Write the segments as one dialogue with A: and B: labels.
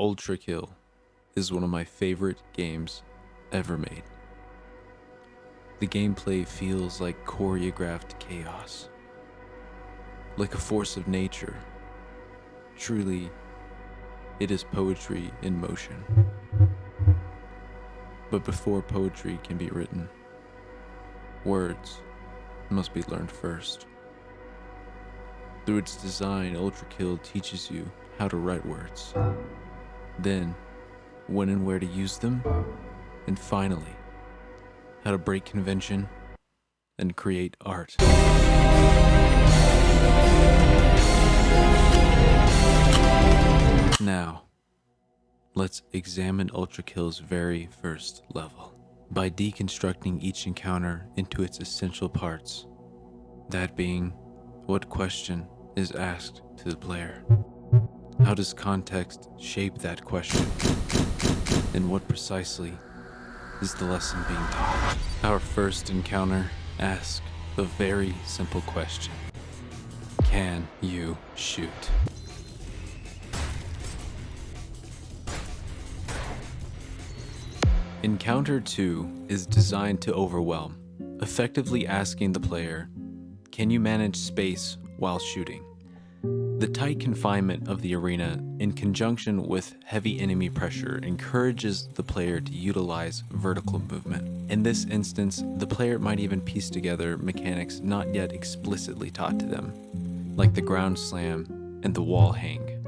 A: Ultrakill is one of my favorite games ever made. The gameplay feels like choreographed chaos, like a force of nature. Truly, it is poetry in motion. But before poetry can be written, words must be learned first. Through its design, Ultrakill teaches you how to write words, then when and where to use them, and finally, how to break convention and create art. Now, let's examine Ultrakill's very first level by deconstructing each encounter into its essential parts. That being, what question is asked to the player? How does context shape that question? And what precisely is the lesson being taught? Our first encounter asks a very simple question. Can you shoot? Encounter 2 is designed to overwhelm, effectively asking the player, can you manage space while shooting? The tight confinement of the arena, in conjunction with heavy enemy pressure, encourages the player to utilize vertical movement. In this instance, the player might even piece together mechanics not yet explicitly taught to them, like the ground slam and the wall hang.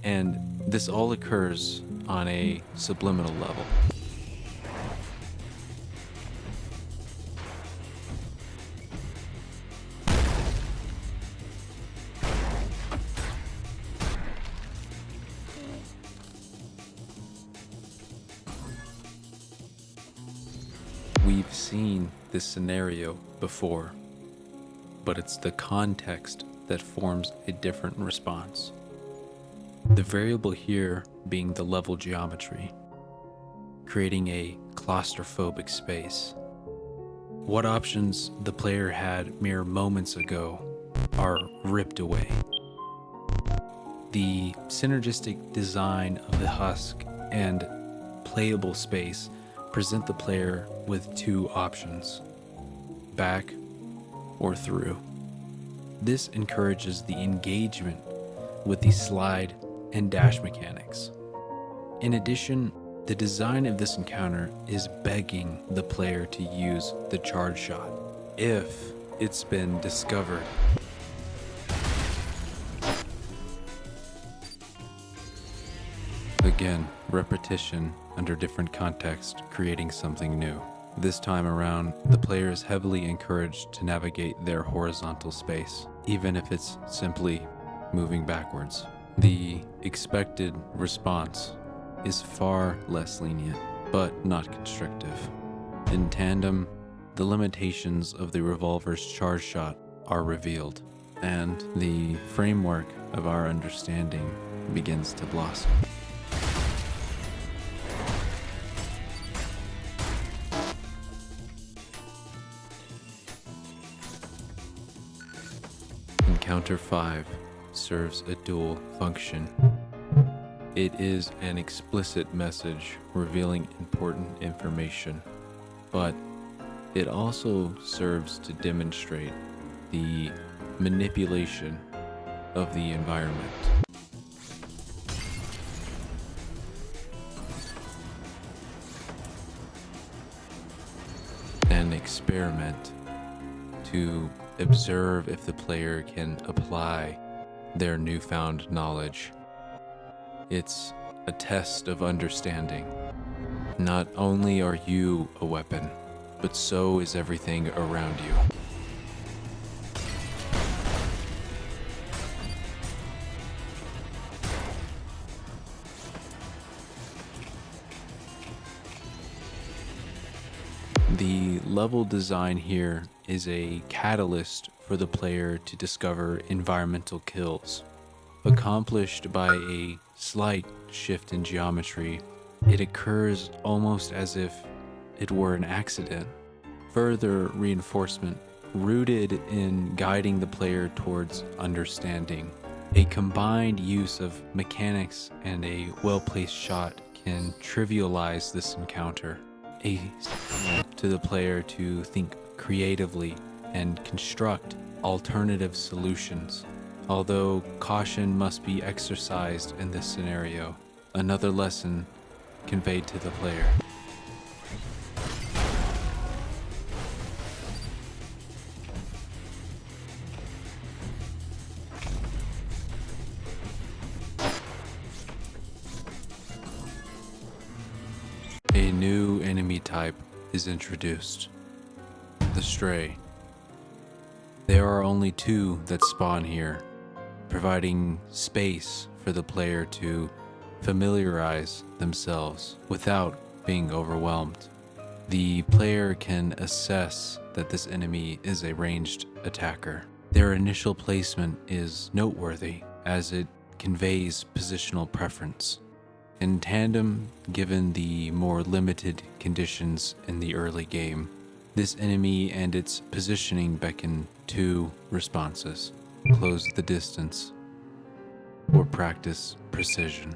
A: And this all occurs on a subliminal level. We've seen this scenario before, but it's the context that forms a different response. The variable here being the level geometry, creating a claustrophobic space. What options the player had mere moments ago are ripped away. The synergistic design of the husk and playable space present the player with two options, back or through. This encourages the engagement with the slide and dash mechanics. In addition, the design of this encounter is begging the player to use the charge shot, if it's been discovered. Again, repetition under different context, creating something new. This time around, the player is heavily encouraged to navigate their horizontal space, even if it's simply moving backwards. The expected response is far less lenient, but not constrictive. In tandem, the limitations of the revolver's charge shot are revealed, and the framework of our understanding begins to blossom. Encounter 5 serves a dual function. It is an explicit message revealing important information, but it also serves to demonstrate the manipulation of the environment. An experiment to observe if the player can apply their newfound knowledge. It's a test of understanding. Not only are you a weapon, but so is everything around you. The level design here is a catalyst for the player to discover environmental kills. Accomplished by a slight shift in geometry, it occurs almost as if it were an accident. Further reinforcement rooted in guiding the player towards understanding A combined use of mechanics and a well-placed shot can trivialize this encounter, a signal to the player to think creatively and construct alternative solutions. Although caution must be exercised in this scenario, another lesson conveyed to the player. A new enemy type is introduced, the Stray. There are only two that spawn here, providing space for the player to familiarize themselves without being overwhelmed. The player can assess that this enemy is a ranged attacker. Their initial placement is noteworthy as it conveys positional preference. In tandem, given the more limited conditions in the early game, this enemy and its positioning beckon two responses: close the distance or practice precision.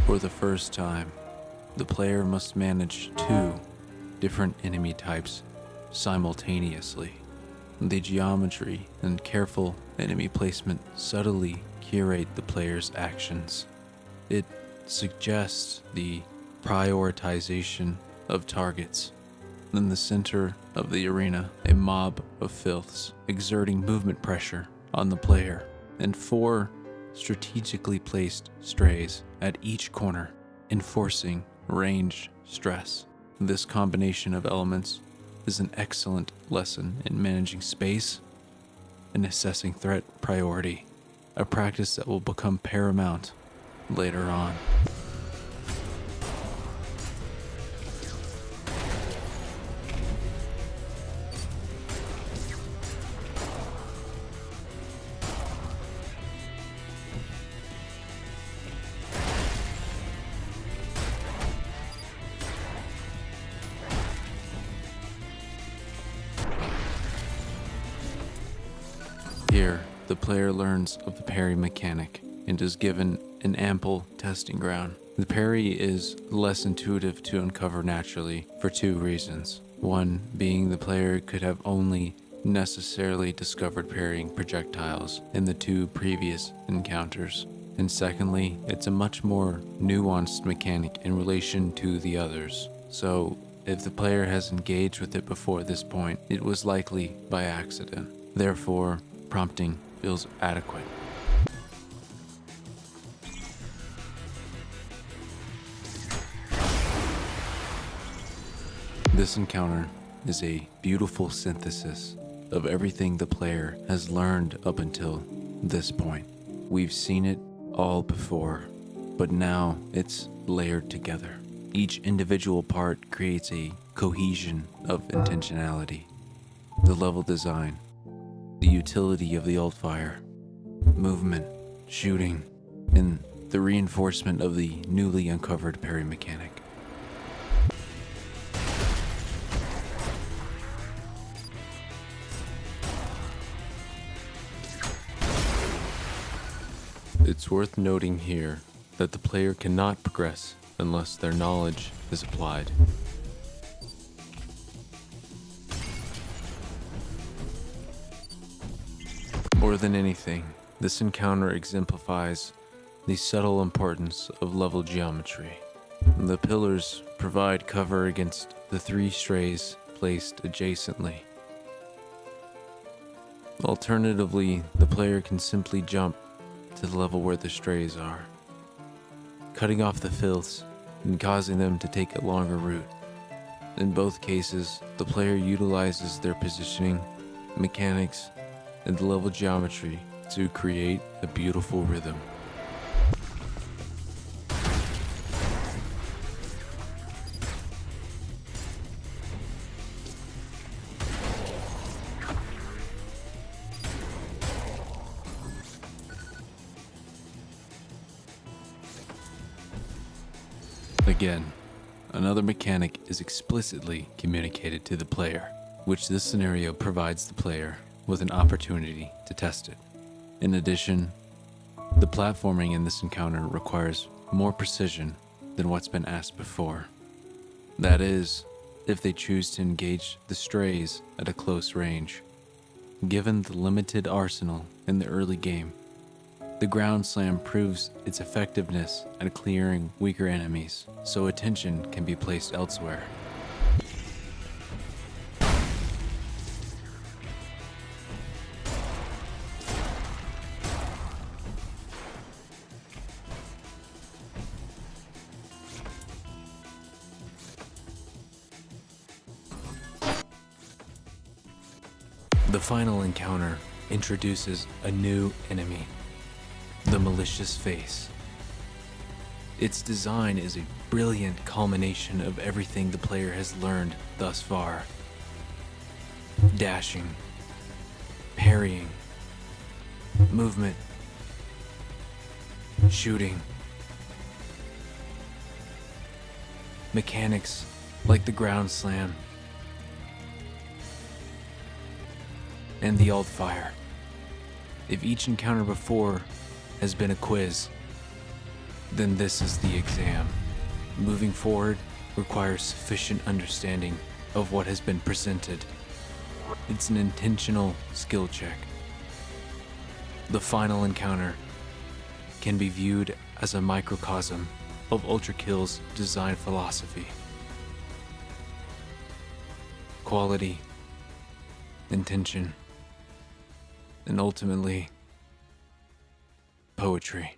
A: For the first time, the player must manage two different enemy types simultaneously. The geometry and careful enemy placement subtly curate the player's actions. It suggests the prioritization of targets. In the center of the arena, a mob of filths exerting movement pressure on the player, and four strategically placed strays at each corner, enforcing range stress. This combination of elements is an excellent lesson in managing space and assessing threat priority, a practice that will become paramount later on. Here, the player learns of the parry mechanic and is given an ample testing ground. The parry is less intuitive to uncover naturally for two reasons. One being the player could have only necessarily discovered parrying projectiles in the two previous encounters. And secondly, it's a much more nuanced mechanic in relation to the others. So, if the player has engaged with it before this point, it was likely by accident. Therefore, prompting feels adequate. This encounter is a beautiful synthesis of everything the player has learned up until this point. We've seen it all before, but now it's layered together. Each individual part creates a cohesion of intentionality. The level design, the utility of the alt-fire, movement, shooting, and the reinforcement of the newly uncovered parry mechanic. It's worth noting here that the player cannot progress unless their knowledge is applied. More than anything, this encounter exemplifies the subtle importance of level geometry. The pillars provide cover against the three strays placed adjacently. Alternatively, the player can simply jump to the level where the strays are, cutting off the filths and causing them to take a longer route. In both cases, the player utilizes their positioning, mechanics, and level geometry to create a beautiful rhythm. Again, another mechanic is explicitly communicated to the player, which this scenario provides the player with an opportunity to test it. In addition, the platforming in this encounter requires more precision than what's been asked before. That is, if they choose to engage the strays at a close range. Given the limited arsenal in the early game, the ground slam proves its effectiveness at clearing weaker enemies, so attention can be placed elsewhere. The final encounter introduces a new enemy, the malicious face. Its design is a brilliant culmination of everything the player has learned thus far. Dashing, parrying, movement, shooting. Mechanics like the ground slam and the alt fire. If each encounter before has been a quiz, then this is the exam. Moving forward requires sufficient understanding of what has been presented. It's an intentional skill check. The final encounter can be viewed as a microcosm of Ultrakill's design philosophy. Quality, intention, and ultimately, poetry.